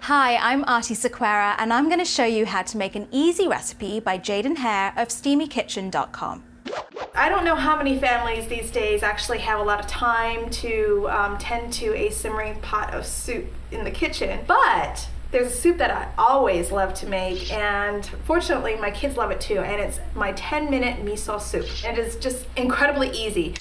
Hi, I'm Artie Sequeira, and I'm going to show you how to make an easy recipe by Jaden Hare of SteamyKitchen.com. I don't know how many families these days actually have a lot of time to tend to a simmering pot of soup in the kitchen, but there's a soup that I always love to make, and fortunately my kids love it too, and it's my 10-minute miso soup. It is just incredibly easy.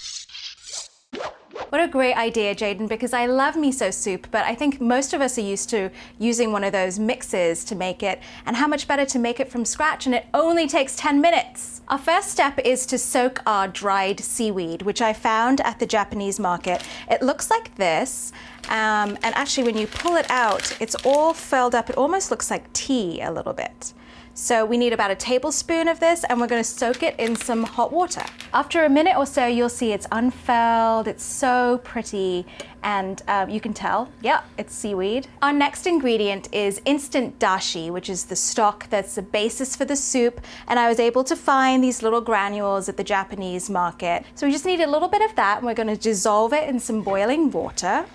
What a great idea, Jaden, because I love miso soup, but I think most of us are used to using one of those mixes to make it, and how much better to make it from scratch, and it only takes 10 minutes. Our first step is to soak our dried seaweed, which I found at the Japanese market. It looks like this, and actually when you pull it out, it's all furled up. It almost looks like tea a little bit. So we need about a tablespoon of this, and we're going to soak it in some hot water. After a minute or so, you'll see it's unfurled. It's so pretty, and you can tell, yeah, it's seaweed. Our next ingredient is instant dashi, which is the stock that's the basis for the soup, and I was able to find these little granules at the Japanese market. So we just need a little bit of that, and we're going to dissolve it in some boiling water,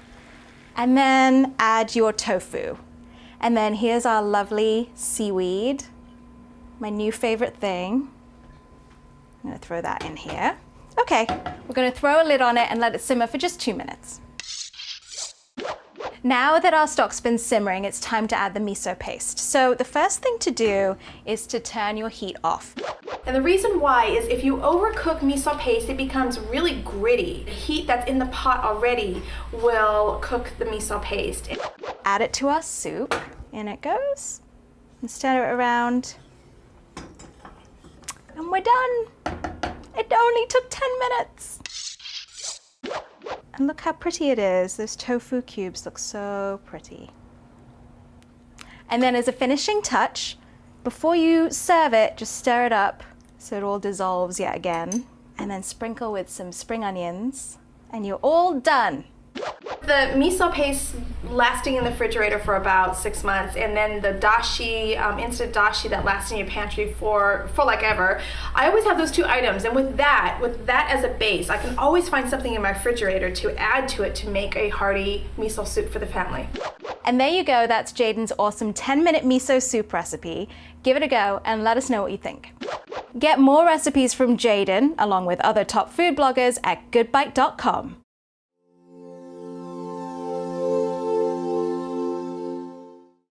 and then add your tofu. And then here's our lovely seaweed. My new favorite thing. I'm going to throw that in here. Okay, we're going to throw a lid on it and let it simmer for just 2 minutes. Now that our stock's been simmering, it's time to add the miso paste. So the first thing to do is to turn your heat off. And the reason why is if you overcook miso paste, it becomes really gritty. The heat that's in the pot already will cook the miso paste. Add it to our soup. In it goes. And stir it around. And we're done. It only took 10 minutes. And look how pretty it is. Those tofu cubes look so pretty. And then as a finishing touch, before you serve it, just stir it up so it all dissolves yet again. And then sprinkle with some spring onions, and you're all done. The miso paste lasting in the refrigerator for about 6 months, and then the dashi, instant dashi that lasts in your pantry for like ever. I always have those two items, and with that as a base, I can always find something in my refrigerator to add to it to make a hearty miso soup for the family. And there you go, that's Jaden's awesome 10-minute miso soup recipe. Give it a go and let us know what you think. Get more recipes from Jaden, along with other top food bloggers, at goodbite.com.